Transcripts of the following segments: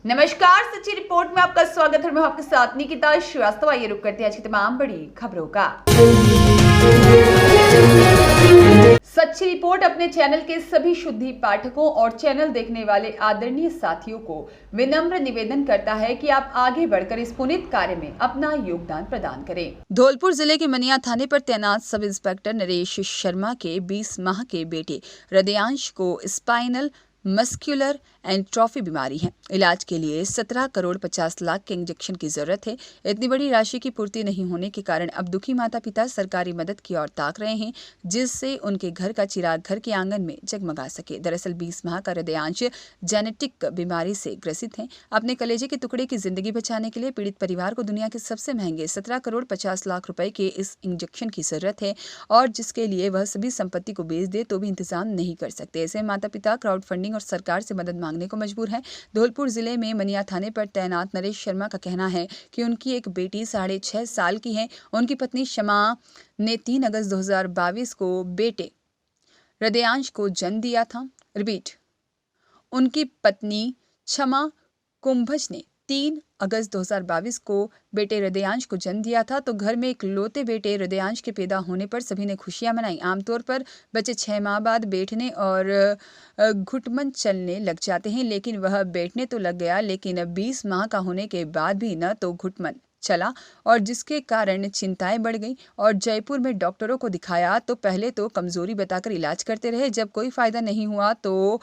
नमस्कार, सच्ची रिपोर्ट में आपका स्वागत है। मैं आपके साथ निकिता श्रीवास्तव। आइए रुक करते हैं आज की तमाम बड़ी खबरों का। सच्ची रिपोर्ट अपने चैनल के सभी शुद्धि पाठकों और चैनल देखने वाले आदरणीय साथियों को विनम्र निवेदन करता है कि आप आगे बढ़कर इस पुनीत कार्य में अपना योगदान प्रदान करें। धौलपुर जिले के मनिया थाने पर तैनात सब इंस्पेक्टर नरेश शर्मा के 20 माह के बेटे हृदयांश को स्पाइनल मस्कुलर एंट्रोफी बीमारी है। इलाज के लिए 17 करोड़ 50 लाख के इंजेक्शन की जरूरत है। इतनी बड़ी राशि की पूर्ति नहीं होने के कारण अब दुखी माता पिता सरकारी मदद की ओर ताक रहे हैं, जिससे उनके घर का चिराग घर के आंगन में जगमगा सके। दरअसल 20 माह का हृदयांश जेनेटिक बीमारी से ग्रसित है। अपने कलेजे के टुकड़े की जिंदगी बचाने के लिए पीड़ित परिवार को दुनिया के सबसे महंगे 17 करोड़ 50 लाख रुपए के इस इंजेक्शन की जरूरत है, और जिसके लिए वह सभी संपत्ति को बेच दे तो भी इंतजाम नहीं कर सकते। ऐसे माता पिता क्राउड फंडिंग और सरकार से मदद मांगने को मजबूर है। धौलपुर जिले में मनिया थाने पर तैनात नरेश शर्मा का कहना है कि उनकी एक बेटी 6.5 साल की है। उनकी पत्नी शमा ने 3 अगस्त 2022 को बेटे हृदयांश को जन्म दिया था। रिपीट, उनकी पत्नी क्षमा कुंभज ने 3 अगस्त 2022 को बेटे हृदयांश को जन्म दिया था। तो घर में एक लौते बेटे हृदयांश के पैदा होने पर सभी ने खुशियां मनाई। आमतौर पर बच्चे 6 माह बाद बैठने और घुटमन चलने लग जाते हैं, लेकिन वह बैठने तो लग गया, लेकिन 20 माह का होने के बाद भी न तो घुटमन चला, और जिसके कारण चिंताएं बढ़ गई और जयपुर में डॉक्टरों को दिखाया तो पहले तो कमजोरी बताकर इलाज करते रहे। जब कोई फायदा नहीं हुआ तो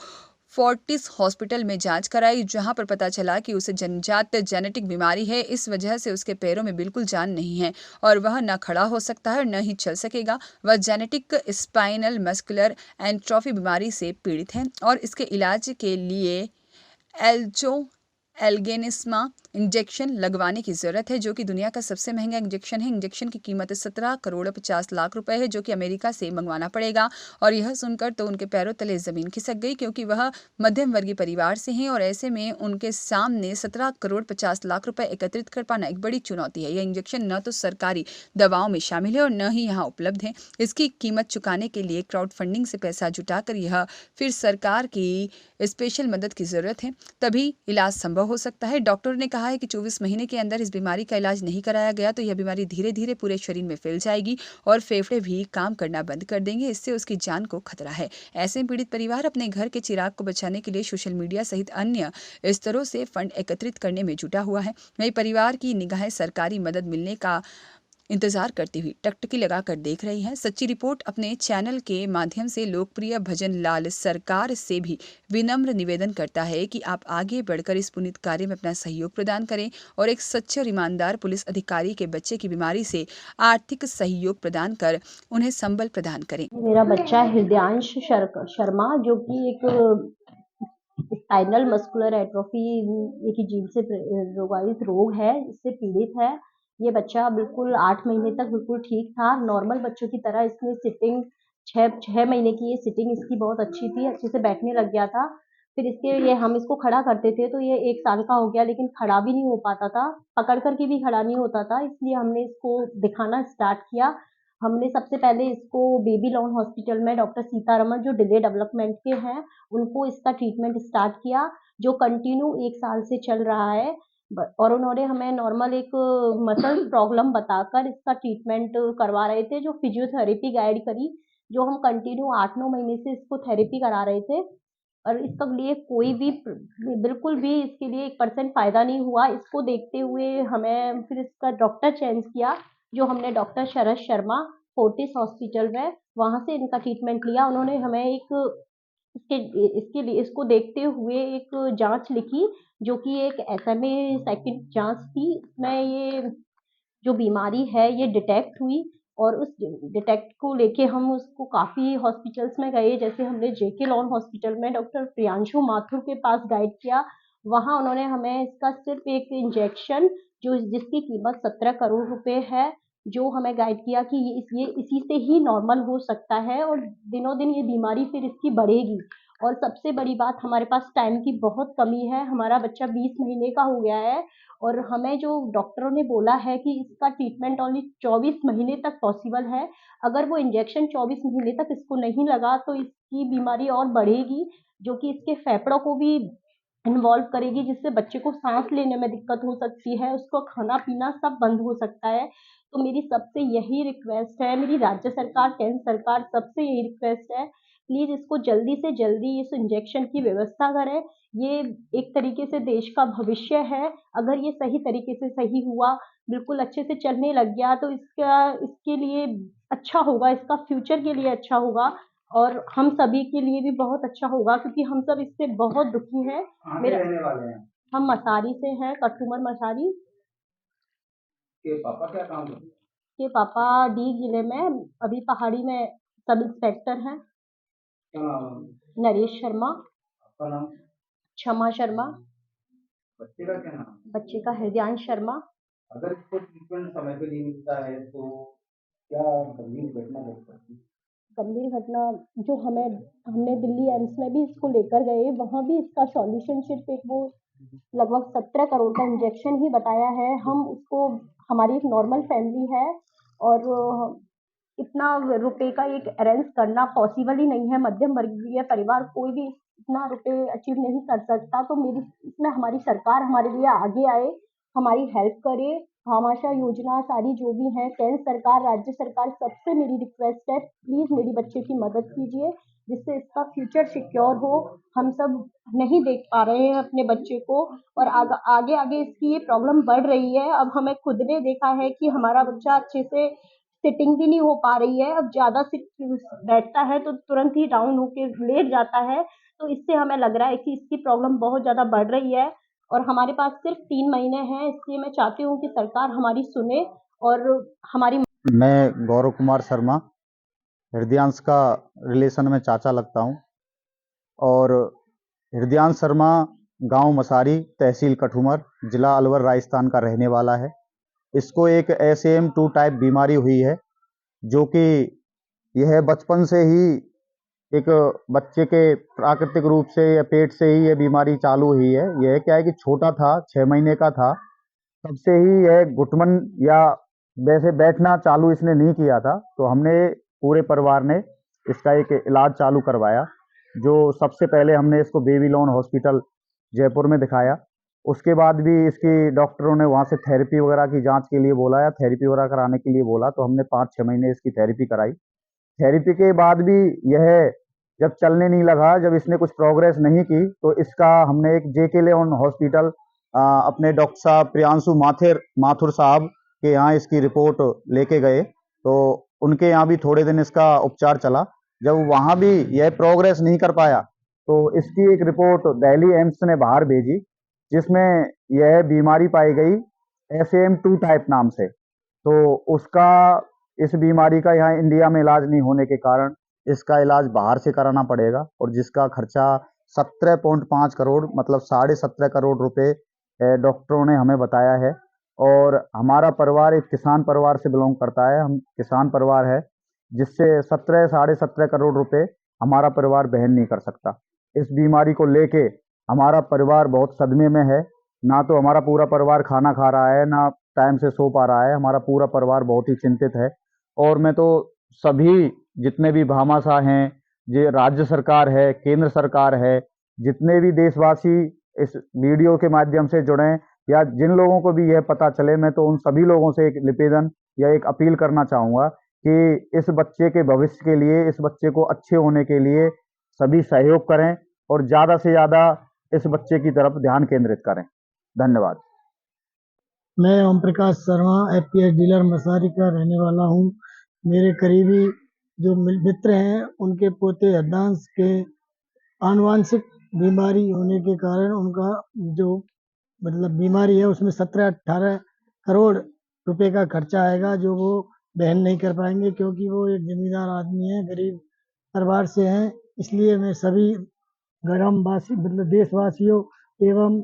फोर्टिस हॉस्पिटल में जांच कराई, जहां पर पता चला कि उसे जन्मजात जेनेटिक बीमारी है। इस वजह से उसके पैरों में बिल्कुल जान नहीं है और वह न खड़ा हो सकता है न ही चल सकेगा। वह जेनेटिक स्पाइनल मस्कुलर एंट्रोफी बीमारी से पीड़ित है और इसके इलाज के लिए एल्जो एल्गेनिस्मा इंजेक्शन लगवाने की जरूरत है, जो कि दुनिया का सबसे महंगा इंजेक्शन है। इंजेक्शन की कीमत 17 करोड़ 50 लाख रुपए है, जो कि अमेरिका से मंगवाना पड़ेगा। और यह सुनकर तो उनके पैरों तले जमीन खिसक गई, क्योंकि वह मध्यम वर्गीय परिवार से हैं और ऐसे में उनके सामने 17 करोड़ 50 लाख रुपए एकत्रित कर पाना एक बड़ी चुनौती है। यह इंजेक्शन न तो सरकारी दवाओं में शामिल है और न ही यहाँ उपलब्ध है। इसकी कीमत चुकाने के लिए क्राउड फंडिंग से पैसा जुटाकर यह फिर सरकार की स्पेशल मदद की जरूरत है, तभी इलाज संभव हो सकता है। डॉक्टर ने कहा है कि 24 महीने के अंदर इस बीमारी का इलाज नहीं कराया गया तो यह बीमारी धीरे धीरे पूरे शरीर में फैल जाएगी और फेफड़े भी काम करना बंद कर देंगे। इससे उसकी जान को खतरा है। ऐसे में पीड़ित परिवार अपने घर के चिराग को बचाने के लिए सोशल मीडिया सहित अन्य स्तरों से फंड एकत्रित करने में जुटा हुआ है। वही परिवार की निगाहें सरकारी मदद मिलने का इंतजार करती हुई टकटकी लगाकर देख रही हैं। सच्ची रिपोर्ट अपने चैनल के माध्यम से लोकप्रिय भजन लाल सरकार से भी विनम्र निवेदन करता है कि आप आगे बढ़कर इस पुनीत कार्य में अपना सहयोग प्रदान करें और एक सच्चे और ईमानदार पुलिस अधिकारी के बच्चे की बीमारी से आर्थिक सहयोग प्रदान कर उन्हें संबल प्रदान करें। मेरा बच्चा हृदयांश शर्मा, जो कि एक स्पाइनल मस्कुलर एट्रोफी एक जीन से रोगायित रोग है, इससे पीड़ित है। ये बच्चा बिल्कुल 8 महीने तक बिल्कुल ठीक था, नॉर्मल बच्चों की तरह। इसमें सिटिंग 6 महीने की ये सिटिंग इसकी बहुत अच्छी थी, अच्छे से बैठने लग गया था। फिर ये हम इसको खड़ा करते थे तो ये 1 साल का हो गया, लेकिन खड़ा भी नहीं हो पाता था, पकड़ कर के भी खड़ा नहीं होता था। इसलिए हमने इसको दिखाना स्टार्ट किया। हमने सबसे पहले इसको बेबी लॉन हॉस्पिटल में डॉक्टर सीतारमण, जो डिले डेवलपमेंट के हैं, उनको इसका ट्रीटमेंट स्टार्ट किया, जो कंटिन्यू 1 साल से चल रहा है। और उन्होंने हमें नॉर्मल एक मसल प्रॉब्लम बताकर इसका ट्रीटमेंट करवा रहे थे, जो फिजियोथेरेपी गाइड करी, जो हम कंटिन्यू 8-9 महीने से इसको थेरेपी करा रहे थे। और इसका लिए कोई भी बिल्कुल भी इसके लिए 1% फायदा नहीं हुआ। इसको देखते हुए हमें फिर इसका डॉक्टर चेंज किया, जो हमने doctor Sharad Sharma Fortis hospital में, वहां से इनका ट्रीटमेंट लिया। उन्होंने हमें इसके लिए इसको देखते हुए एक जांच लिखी, जो कि एक SMA सेकंड जांच थी। इसमें ये जो बीमारी है ये डिटेक्ट हुई, और उस डिटेक्ट को लेके हम उसको काफ़ी हॉस्पिटल्स में गए। जैसे हमने जेके लॉन हॉस्पिटल में डॉक्टर प्रियांशु माथुर के पास गाइड किया। वहाँ उन्होंने हमें इसका सिर्फ एक इंजेक्शन, जो जिसकी कीमत 17 करोड़ रुपए है, जो हमें गाइड किया कि ये इसी से ही नॉर्मल हो सकता है, और दिनों दिन ये बीमारी फिर इसकी बढ़ेगी। और सबसे बड़ी बात, हमारे पास टाइम की बहुत कमी है। हमारा बच्चा 20 महीने का हो गया है, और हमें जो डॉक्टरों ने बोला है कि इसका ट्रीटमेंट ओनली 24 महीने तक पॉसिबल है। अगर वो इंजेक्शन 24 महीने तक इसको नहीं लगा तो इसकी बीमारी और बढ़ेगी, जो कि इसके फेफड़ों को भी इन्वॉल्व करेगी, जिससे बच्चे को सांस लेने में दिक्कत हो सकती है, उसको खाना पीना सब बंद हो सकता है। तो मेरी सबसे यही रिक्वेस्ट है, मेरी राज्य सरकार, केंद्र सरकार, सबसे यही रिक्वेस्ट है, प्लीज इसको जल्दी से जल्दी इस इंजेक्शन की व्यवस्था करें। ये एक तरीके से देश का भविष्य है। अगर ये सही तरीके से सही हुआ, बिल्कुल अच्छे से चलने लग गया, तो इसके लिए अच्छा होगा, इसका फ्यूचर के लिए अच्छा होगा और हम सभी के लिए भी बहुत अच्छा होगा, क्योंकि हम सब इससे बहुत दुखी हैं। कहाँ के मेरा रहने वाले हैं? हम मसारी से हैं, कठुमर मसारी के पापा क्या काम करते हैं? के पापा डी जिले में अभी पहाड़ी में सब इंस्पेक्टर हैं। क्या नाम है? नरेश शर्मा, आपका नाम? क्षमा शर्मा, बच्चे का क्या नाम? बच्चे का हृदयांश शर्मा। अगर इसको ट्रीटमेंट समय पे नहीं मिलता है तो क्या गंभीर घटना घट सकती है? गंभीर घटना जो हमने दिल्ली एम्स में भी इसको लेकर गए, वहाँ भी इसका सॉल्यूशन सिर्फ एक वो लगभग 17 करोड़ का इंजेक्शन ही बताया है। हम उसको, हमारी एक नॉर्मल फैमिली है और इतना रुपए का एक अरेंज करना पॉसिबल ही नहीं है। मध्यम वर्गीय परिवार कोई भी इतना रुपए अचीव नहीं कर सकता। तो मेरी इसमें हमारी सरकार हमारे लिए आगे आए, हमारी हेल्प करे। भामाशाह योजना सारी जो भी है, केंद्र सरकार, राज्य सरकार, सबसे मेरी रिक्वेस्ट है, प्लीज मेरी बच्चे की मदद कीजिए, जिससे इसका फ्यूचर सिक्योर हो। हम सब नहीं देख पा रहे हैं अपने बच्चे को और आगे आगे इसकी ये प्रॉब्लम बढ़ रही है। अब हमें खुद ने देखा है कि हमारा बच्चा अच्छे से सिटिंग भी नहीं हो पा रही है। अब ज़्यादा सिट बैठता है तो तुरंत ही डाउन होके लेट जाता है। तो इससे हमें लग रहा है कि इसकी प्रॉब्लम बहुत ज़्यादा बढ़ रही है और हमारे पास सिर्फ 3 महीने हैं। इसलिए मैं चाहती हूँ कि सरकार हमारी सुने और हमारी मैं गौरव कुमार शर्मा, हृदयांश का रिलेशन में चाचा लगता हूँ और हृदयांश शर्मा गांव मसारी, तहसील कठुमर, जिला अलवर, राजस्थान का रहने वाला है। इसको एक SAM2 टाइप बीमारी हुई है, जो कि यह बचपन से ही एक बच्चे के प्राकृतिक रूप से या पेट से ही यह बीमारी चालू हुई है। यह क्या है कि छोटा था, 6 महीने का था, तब से ही यह घुटमन या वैसे बैठना चालू इसने नहीं किया था। तो हमने पूरे परिवार ने इसका एक इलाज चालू करवाया। जो सबसे पहले हमने इसको बेबीलोन हॉस्पिटल जयपुर में दिखाया। उसके बाद भी इसकी डॉक्टरों ने वहाँ से थेरेपी वगैरह की जांच के लिए बोला या थेरेपी वगैरह कराने के लिए बोला, तो हमने 5-6 महीने इसकी थेरेपी कराई। थेरेपी के बाद भी यह जब चलने नहीं लगा, जब इसने कुछ प्रोग्रेस नहीं की, तो इसका हमने एक JK लेवन हॉस्पिटल अपने डॉक्टर साहब प्रियांशु माथुर साहब के यहाँ इसकी रिपोर्ट लेके गए। तो उनके यहाँ भी थोड़े दिन इसका उपचार चला। जब वहाँ भी यह प्रोग्रेस नहीं कर पाया, तो इसकी एक रिपोर्ट दिल्ली एम्स ने बाहर भेजी, जिसमें यह बीमारी पाई गई SAM2 टाइप नाम से। तो उसका, इस बीमारी का यहाँ इंडिया में इलाज नहीं होने के कारण इसका इलाज बाहर से कराना पड़ेगा और जिसका खर्चा 17.5 करोड़ मतलब 17.5 करोड़ रुपए डॉक्टरों ने हमें बताया है। और हमारा परिवार एक किसान परिवार से बिलोंग करता है, हम किसान परिवार है, जिससे 17.5 करोड़ रुपए हमारा परिवार वहन नहीं कर सकता। इस बीमारी को लेके हमारा परिवार बहुत सदमे में है। ना तो हमारा पूरा परिवार खाना खा रहा है, ना टाइम से सो पा रहा है। हमारा पूरा परिवार बहुत ही चिंतित है और मैं तो सभी जितने भी भामाशाह हैं, ये राज्य सरकार है, केंद्र सरकार है, जितने भी देशवासी इस वीडियो के माध्यम से जुड़े या जिन लोगों को भी यह पता चले, मैं तो उन सभी लोगों से एक निवेदन या एक अपील करना चाहूँगा कि इस बच्चे के भविष्य के लिए, इस बच्चे को अच्छे होने के लिए सभी सहयोग करें और ज़्यादा से ज़्यादा इस बच्चे की तरफ ध्यान केंद्रित करें। धन्यवाद। मैं ओम प्रकाश शर्मा FPS डीलर मसारी का रहने वाला हूँ। मेरे करीबी जो मित्र हैं, उनके पोते हृदयांश के आनुवांशिक बीमारी होने के कारण उनका जो मतलब बीमारी है, उसमें 17-18 करोड़ रुपए का खर्चा आएगा, जो वो वहन नहीं कर पाएंगे, क्योंकि वो एक जमींदार आदमी है, गरीब परिवार से हैं। इसलिए मैं सभी ग्रामवासी मतलब देशवासियों एवं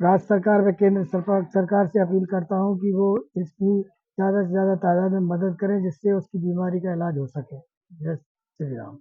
राज्य सरकार व केंद्र सरकार से अपील करता हूं कि वो इसकी ज़्यादा से ज़्यादा तादाद में मदद करें, जिससे उसकी बीमारी का इलाज हो सके। जय श्री राम।